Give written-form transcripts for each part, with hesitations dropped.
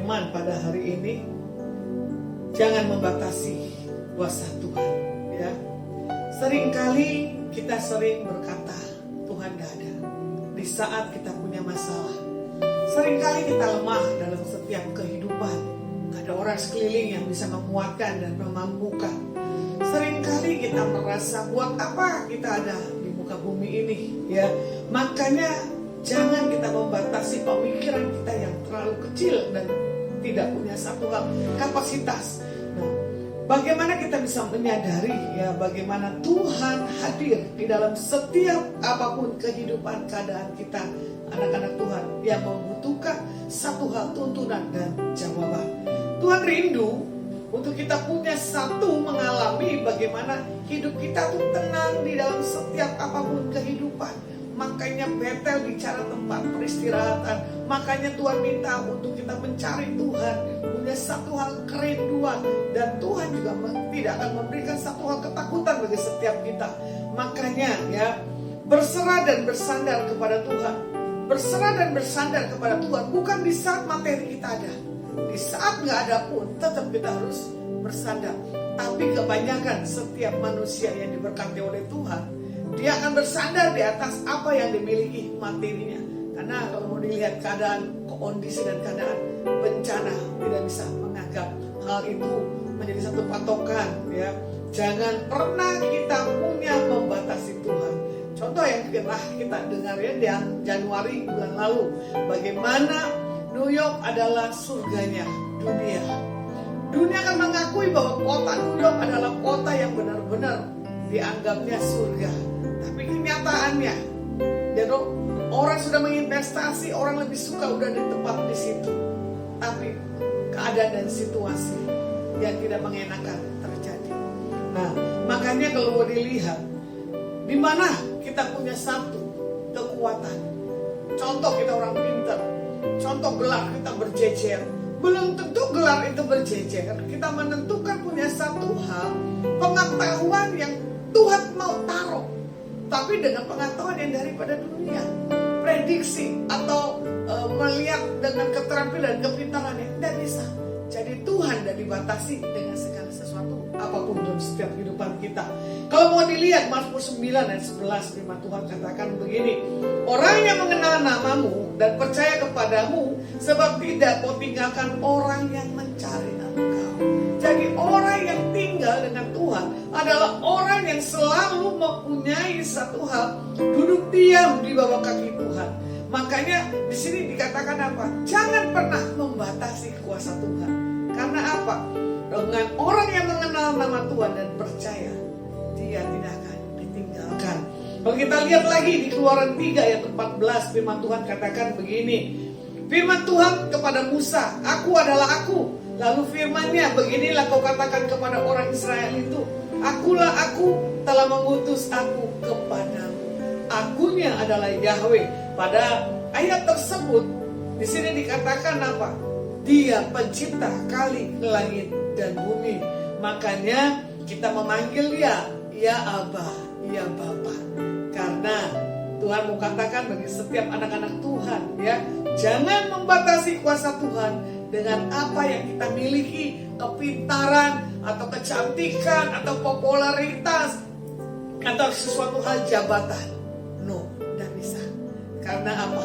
firman pada hari ini, jangan membatasi kuasa Tuhan. Ya, seringkali kita sering berkata Tuhan tidak ada di saat kita punya masalah. Seringkali kita lemah dalam setiap kehidupan. Gak ada orang sekeliling yang bisa menguatkan dan memampukan. Seringkali kita merasa buat apa kita ada di muka bumi ini, ya. Makanya jangan kita membatasi pemikiran kita yang terlalu kecil dan tidak punya satu hal kapasitas. Nah, bagaimana kita bisa menyadari ya bagaimana Tuhan hadir di dalam setiap apapun kehidupan keadaan kita, anak-anak Tuhan yang membutuhkan satu hal tuntunan dan jawaban. Tuhan rindu untuk kita punya satu mengalami bagaimana hidup kita tuh tenang di dalam setiap apapun kehidupan. Makanya Betel bicara tempat peristirahatan. Makanya Tuhan minta untuk kita mencari Tuhan, punya satu hal kerinduan, dan Tuhan juga tidak akan memberikan satu hal ketakutan bagi setiap kita. Makanya ya, berserah dan bersandar kepada Tuhan. Berserah dan bersandar kepada Tuhan bukan di saat materi kita ada. Di saat nggak ada pun tetap kita harus bersandar. Tapi kebanyakan setiap manusia yang diberkati oleh Tuhan, dia akan bersandar di atas apa yang dimiliki materinya. Karena kalau mau dilihat keadaan, kondisi dan keadaan bencana, tidak bisa menganggap hal itu menjadi satu patokan. Ya, jangan pernah kita punya membatasi Tuhan. Contoh yang pernah kita dengar ya di Januari bulan lalu, bagaimana New York adalah surganya dunia. Dunia akan mengakui bahwa kota New York adalah kota yang benar-benar dianggapnya surga. Tapi kenyataannya, orang sudah menginvestasi, orang lebih suka udah di tempat di situ. Tapi keadaan dan situasi yang tidak mengenakan terjadi. Nah, makanya kalau mau dilihat, di mana kita punya satu kekuatan. Contoh kita orang pintar. Contoh gelar kita berjejer. Belum tentu gelar itu berjejer. Kita menentukan punya satu hal, pengetahuan yang Tuhan mau taruh. Tapi dengan pengetahuan yang daripada dunia. Prediksi atau melihat dengan keterampilan, kepintaran yang tidak bisa. Jadi Tuhan tidak dibatasi dengan segala sesuatu apapun dalam setiap kehidupan kita. Kalau mau dilihat Mazmur 9 ayat 11, firman Tuhan katakan begini, orang yang mengenal namamu dan percaya kepadamu, sebab tidak kau tinggalkan orang yang mencari engkau. Jadi orang yang tinggal dengan Tuhan adalah orang yang selalu mempunyai satu hal, duduk diam di bawah kaki Tuhan. Makanya di sini dikatakan apa? Jangan pernah membatasi kuasa Tuhan. Karena apa? Dengan orang yang mengenal nama Tuhan dan percaya, dia tidak akan ditinggalkan. Kalau kita lihat lagi di Keluaran 3 ayat 14, firman Tuhan katakan begini. Firman Tuhan kepada Musa, aku adalah aku. Lalu firman-Nya, beginilah kau katakan kepada orang Israel itu, akulah aku, telah mengutus aku kepadamu. Akunya adalah Yahweh. Pada ayat tersebut di sini dikatakan apa? Dia pencipta kali langit dan bumi. Makanya kita memanggil dia, ya Abba, ya Bapa. Karena Tuhan mau katakan bagi setiap anak-anak Tuhan, ya, jangan membatasi kuasa Tuhan dengan apa yang kita miliki, kepintaran atau kecantikan atau popularitas atau sesuatu hal jabatan. No, tidak bisa. Karena apa?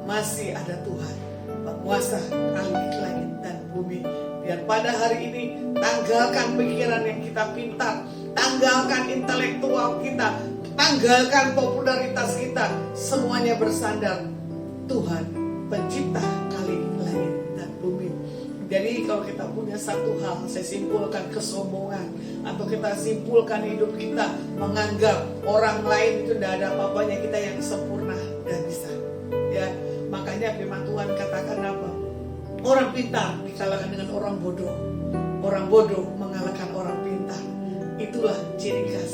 Masih ada Tuhan, penguasa langit dan bumi. Biar pada hari ini tanggalkan pikiran yang kita pintar, tanggalkan intelektual kita, tanggalkan popularitas kita, semuanya bersandar Tuhan pencipta kali langit dan bumi. Jadi kalau kita punya satu hal, saya simpulkan kesombongan, atau kita simpulkan hidup kita menganggap orang lain itu tidak ada apa-apanya, kita yang sempurna dan bisa. Ya, makanya firman Tuhan katakan apa? Orang pintar dikalahkan dengan orang bodoh. Orang bodoh mengalahkan orang pintar. Itulah ciri khas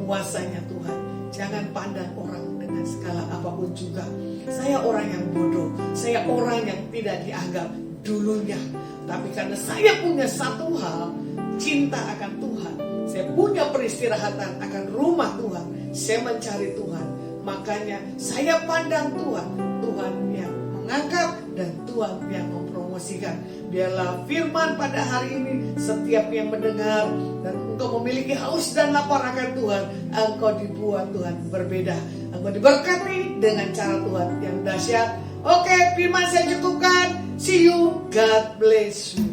kuasanya Tuhan. Jangan pandang orang dengan segala apapun juga. Saya orang yang bodoh, saya orang yang tidak dianggap dulunya. Tapi karena saya punya satu hal, cinta akan Tuhan, saya punya peristirahatan akan rumah Tuhan, saya mencari Tuhan. Makanya saya pandang Tuhan, Tuhan yang mengangkat dan Tuhan yang mempromosikan informasikan. Biarlah firman pada hari ini setiap yang mendengar dan engkau memiliki haus dan lapar akan Tuhan, engkau dibuat Tuhan berbeda. Engkau diberkati dengan cara Tuhan yang dahsyat. Oke, firman saya cukupkan. See you, God bless you.